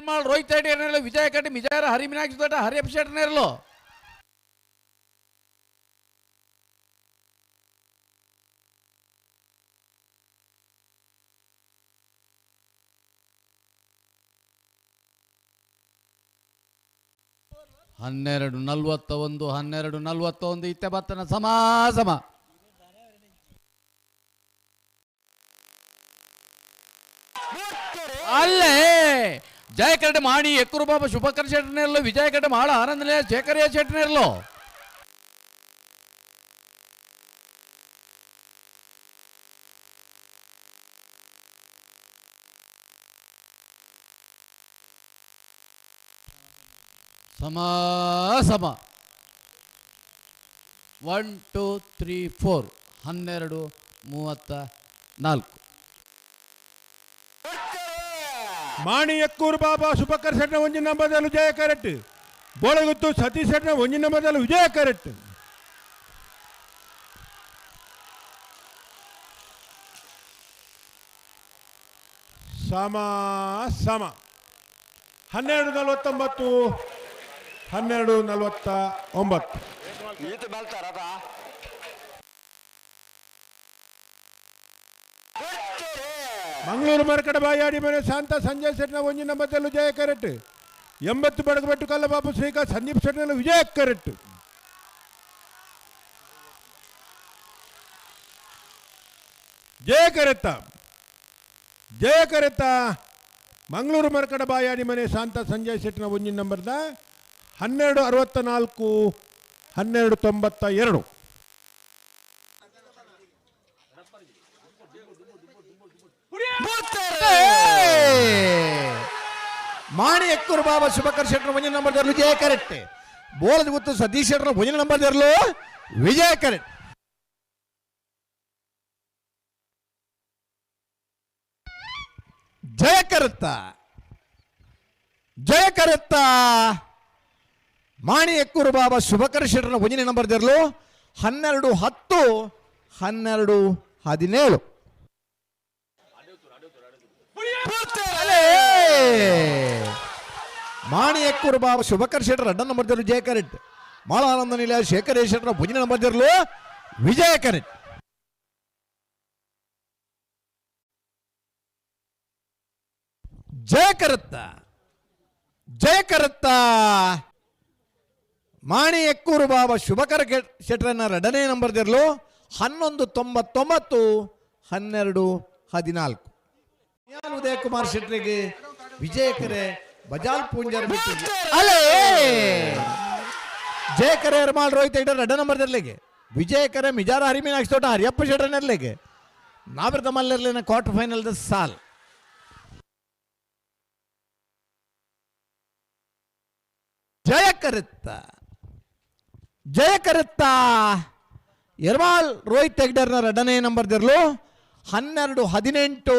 ನಿರ್ಮಾಳ್ ರೋಹಿತ್ ರೆಡ್ಡಿ ವಿಜಯ ಕಟ್ಟಿ ಮಿಜಾರ ಹರಿ ಮೀನಾಕ್ಷಿ ತೋಟ ಹರಿಯಪ್ಪ ಶೆಟ್ಟನೇರಲು ಹನ್ನೆರಡು 12:41 ಇತ್ತೆ ಬತ್ತನ ಸಮಾಸಮ ಅಲ್ಲೇ ಜಯಕರಡೆ ಮಾಡಿ ಎಕ್ಕೂರು ಬಾಬಾ ಶುಭಕರ್ ಶೆಟ್ಟನೇರಲು ವಿಜಯ ಕಟ್ಟೆ ಮಾಳ ಆನಂದನೇ ಶೇಖರಯ್ಯ ಶೆಟ್ಟನೇರಲು ಸಮ 1 2 3 4 12:34 ಮಾಣಿ ಎಕ್ಕೂರು ಬಾಬಾ ಶುಭಕರ್ ಶೆಟ್ನ ಒಂಜಿನ ನಂಬರ್ದಲ್ಲೂ ಜಯ ಕರೆಕ್ಟ್ ಬೋಳಗುತ್ತು ಸತೀಶ್ ಶೆಟ್ನ ಒಂಜಿನ ನಂಬರ್ದಲ್ಲೂ ವಿಜಯ ಕರೆಕ್ಟ್ ಸಮ 12:49 12:49 ಮಂಗಳೂರು ಮರಕಡ ಬಾಯಾಡಿ ಮನೆ ಶಾಂತ ಸಂಜಯ್ ಶೆಟ್ನ ಒಂಜಿನ ನಂಬರ್ದಲ್ಲೂ ಜಯ ಕರೆಕ್ಟ್ 80 ಬಡಗಬೆಟ್ಟು ಕಲ್ಲಬಾಬು ಶ್ರೀಕಾಂತ್ ಸಂದೀಪ್ ಶೆಟ್ನಲ್ಲೂ ವಿಜಯ ಕರೆಕ್ಟ್ ಜಯ ಕರೆತ್ತ ಮಂಗಳೂರು ಮರಕಡ ಬಾಯಾಡಿ ಮನೆ ಶಾಂತ ಸಂಜಯ್ ಶೆಟ್ನ ಒಂಜಿನ ನಂಬರ್ದ 12:64 12:92 ಮಾಣಿ ಎಕ್ಕೂರು ಬಾಬಾ ಶುಭಕರ್ ಶೆಟ್ನ ಒಂಜಿನ ನಂಬರ್ದಲ್ಲೂ ವಿಜಯ ಕರೆಕ್ಟ್ ಬೋಳದ ಗೊತ್ತು ಸತೀಶ್ ಶೆಟ್ನ ಒಂಜಿನ ನಂಬರ್ದಲ್ಲೂ ವಿಜಯ ಕರೆಕ್ಟ್ ಜಯ ಕರೆತ್ತ ಮಾಣಿ ಎಕ್ಕೂರು ಬಾಬಾ ಶುಭಕರ್ ಶೆಟ್ನ ಒಂಜಿನ ನಂಬರ್ದಲ್ಲೂ 12:10 12:17 ಮಾಣಿ ಎಕ್ಕೂರು ಬಾಬಾ ಶುಭಕರ್ ಶೆಟ್ರ ಅಡ್ಡ ನಂಬರ್ದಲ್ಲೂ ಜಯ ಕರೆಕ್ಟ್ ಮಾಳಾನಂದ ನಿಲಯ ಶೇಖರಯ್ಯ ಶೆಟ್ರ ಭುಜಿನ ನಂಬರ್ದಲ್ಲೂ ವಿಜಯ ಕರೆಕ್ಟ್ ಜಯ ಕರೆತ್ತ ಮಾಣಿ ಎಕ್ಕೂರು ಬಾಬಾ ಶುಭಕರ ಶೆಟ್ರನ್ನ ಎರಡನೇ ನಂಬರ್ದಲ್ಲೂ 11:99 12:14 ಉದಯ ಕುಮಾರ್ ಶೆಟ್ರಿಗೆ ವಿಜಯ ಕರೆ ಬಜಾಲ್ ಪೂಂಜರ್ ಜಯ ಕರೆ ಹರ್ಮಾಳ್ ರೋಹಿತ್ ರೆಡ್ಡಿ ಎರಡ ನಂಬರ್ದಲ್ಲಿಗೆ ವಿಜಯ ಕರೆ ಮಿಜಾರ ಹರಿ ಮೀನಾಕ್ಷಿ ತೋಟ ಹರಿಯಪ್ಪ ಶೆಟ್ರನರ್ಲಿಗೆ ನಾವಿರ್ದ ಮಲ್ಲರ್ಲಿನ ಕ್ವಾರ್ಟರ್ ಫೈನಲ್ ದ ಸಾಲ್ ಜಯ ಕರೆತ್ತ ಯರ್ಮಾಳ್ ರೋಹಿತ್ ಹೆಗ್ಡರ್ನ ಎರಡನೇ ನಂಬರ್ದಿರಲು 12:18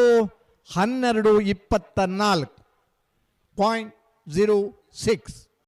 12:24.06